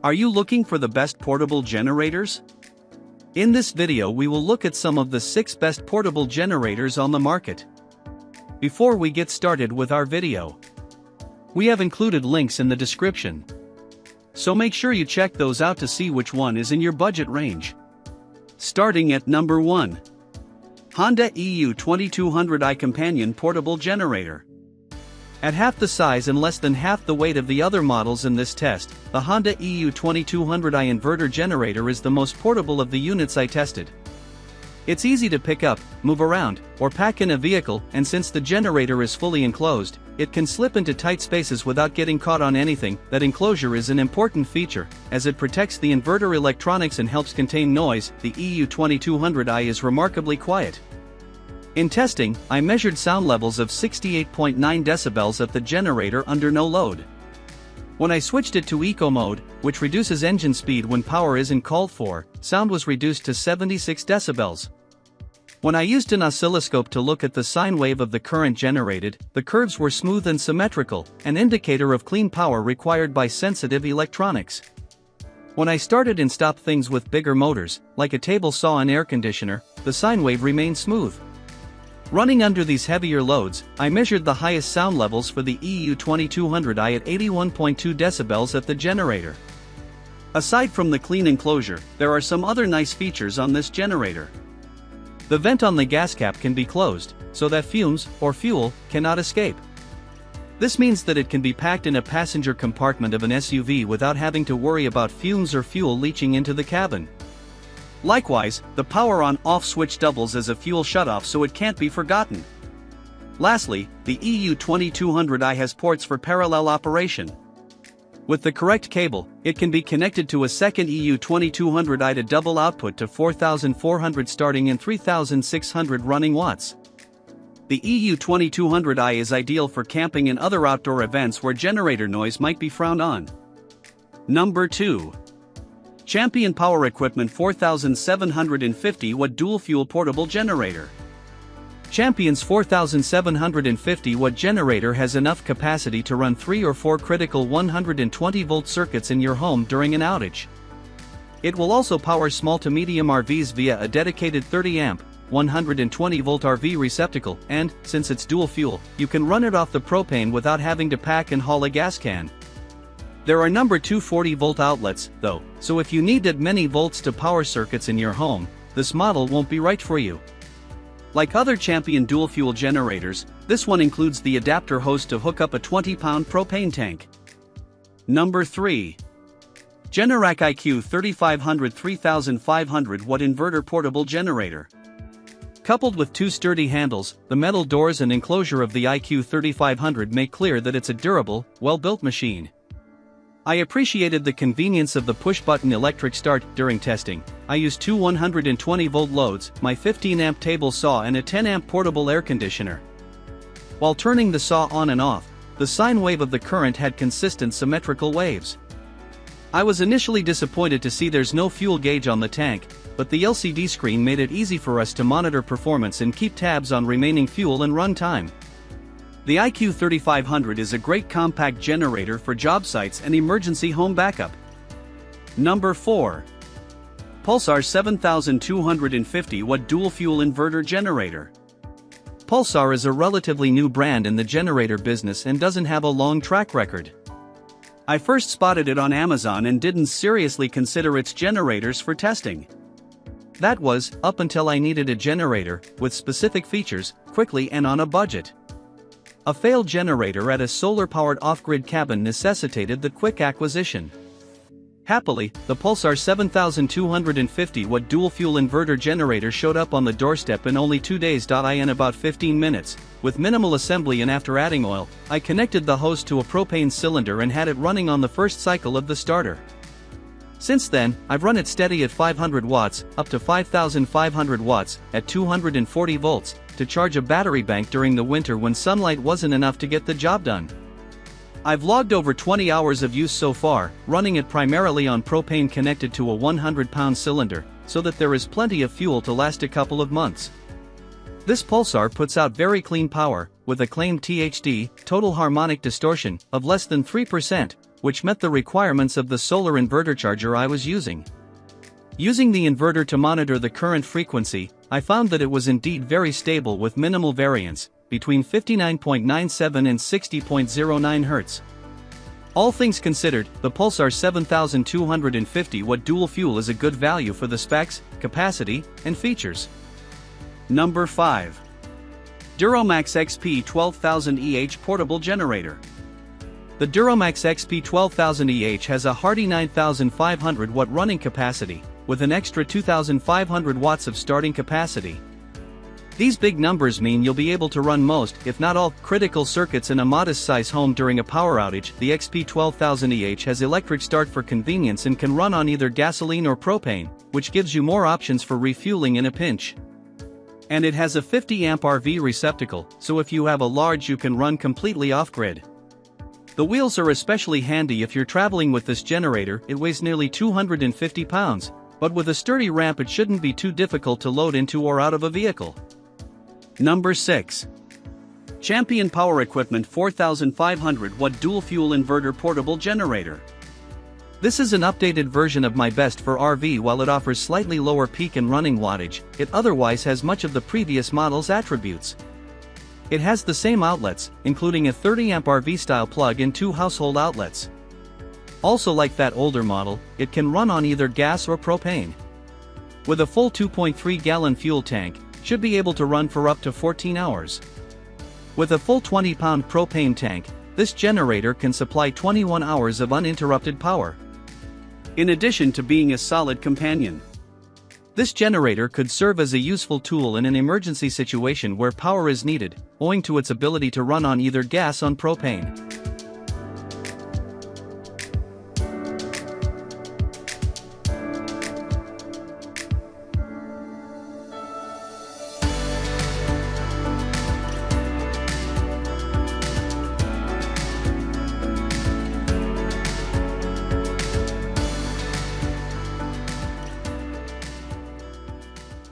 Are you looking for the best portable generators? In this video we will look at some of the 6 best portable generators on the market. Before we get started with our video, we have included links in the description, so make sure you check those out to see which one is in your budget range. Starting at number 1. Honda EU2200i Companion Portable Generator. At half the size and less than half the weight of the other models in this test, the Honda EU2200i inverter generator is the most portable of the units I tested. It's easy to pick up, move around, or pack in a vehicle, and since the generator is fully enclosed, it can slip into tight spaces without getting caught on anything. That enclosure is an important feature, as it protects the inverter electronics and helps contain noise. The EU2200i is remarkably quiet. In testing, I measured sound levels of 68.9 decibels at the generator under no load. When I switched it to Eco mode, which reduces engine speed when power isn't called for, sound was reduced to 76 decibels. When I used an oscilloscope to look at the sine wave of the current generated, the curves were smooth and symmetrical, an indicator of clean power required by sensitive electronics. When I started and stopped things with bigger motors, like a table saw and air conditioner, the sine wave remained smooth. Running under these heavier loads, I measured the highest sound levels for the EU2200i at 81.2 decibels at the generator. Aside from the clean enclosure, there are some other nice features on this generator. The vent on the gas cap can be closed, so that fumes, or fuel, cannot escape. This means that it can be packed in a passenger compartment of an SUV without having to worry about fumes or fuel leaching into the cabin. Likewise, the power on-off switch doubles as a fuel shutoff, so it can't be forgotten. Lastly, the EU2200i has ports for parallel operation. With the correct cable, it can be connected to a second EU2200i to double output to 4,400 starting in 3,600 running watts. The EU2200i is ideal for camping and other outdoor events where generator noise might be frowned on. Number 2. Champion Power Equipment 4750 watt Dual Fuel Portable Generator. Champion's 4750 watt generator has enough capacity to run 3 or 4 critical 120 volt circuits in your home during an outage. It will also power small to medium RVs via a dedicated 30 amp, 120 volt RV receptacle, and, since it's dual fuel, you can run it off the propane without having to pack and haul a gas can. There are number 2 40 volt outlets, though, so if you need that many volts to power circuits in your home, this model won't be right for you. Like other Champion dual fuel generators, this one includes the adapter hose to hook up a 20-pound propane tank. Number 3. Generac IQ 3500 3500 watt Inverter Portable Generator. Coupled with 2 sturdy handles, the metal doors and enclosure of the IQ 3500 make clear that it's a durable, well-built machine. I appreciated the convenience of the push-button electric start. During testing, I used 2 120-volt loads, my 15-amp table saw and a 10-amp portable air conditioner. While turning the saw on and off, the sine wave of the current had consistent symmetrical waves. I was initially disappointed to see there's no fuel gauge on the tank, but the LCD screen made it easy for us to monitor performance and keep tabs on remaining fuel and run time. The IQ 3500 is a great compact generator for job sites and emergency home backup. Number 4. Pulsar 7250 watt Dual Fuel Inverter Generator. Pulsar is a relatively new brand in the generator business and doesn't have a long track record. I first spotted it on Amazon and didn't seriously consider its generators for testing. That was, up until I needed a generator, with specific features, quickly and on a budget. A failed generator at a solar-powered off-grid cabin necessitated the quick acquisition. Happily, the Pulsar 7250 watt dual fuel inverter generator showed up on the doorstep in only 2 days. In about 15 minutes, with minimal assembly and after adding oil, I connected the hose to a propane cylinder and had it running on the first cycle of the starter. Since then, I've run it steady at 500 watts, up to 5,500 watts, at 240 volts, to charge a battery bank during the winter when sunlight wasn't enough to get the job done. I've logged over 20 hours of use so far, running it primarily on propane connected to a 100-pound cylinder, so that there is plenty of fuel to last a couple of months. This Pulsar puts out very clean power, with a claimed THD, total harmonic distortion, of less than 3%, which met the requirements of the solar inverter charger I was using. Using the inverter to monitor the current frequency, I found that it was indeed very stable with minimal variance, between 59.97 and 60.09 Hz. All things considered, the Pulsar 7250 watt dual fuel is a good value for the specs, capacity, and features. Number 5. DuroMax XP 12000EH Portable Generator. The DuroMax XP 12000EH has a hardy 9500 watt running capacity, with an extra 2500 watts of starting capacity. These big numbers mean you'll be able to run most, if not all, critical circuits in a modest-size home during a power outage. The XP 12000EH has electric start for convenience and can run on either gasoline or propane, which gives you more options for refueling in a pinch. And it has a 50 amp RV receptacle, so if you have a large you can run completely off-grid. The wheels are especially handy if you're traveling with this generator. It weighs nearly 250 pounds, but with a sturdy ramp it shouldn't be too difficult to load into or out of a vehicle. Number 6. Champion Power Equipment 4500 watt dual fuel inverter portable generator. This is an updated version of my best for RV. While it offers slightly lower peak and running wattage, it otherwise has much of the previous model's attributes. It has the same outlets, including a 30 amp RV style plug and 2 household outlets. Also, like that older model, it can run on either gas or propane. With a full 2.3 gallon fuel tank, should be able to run for up to 14 hours. With a full 20-pound propane tank, this generator can supply 21 hours of uninterrupted power. In addition to being a solid companion, this generator could serve as a useful tool in an emergency situation where power is needed, owing to its ability to run on either gas or propane.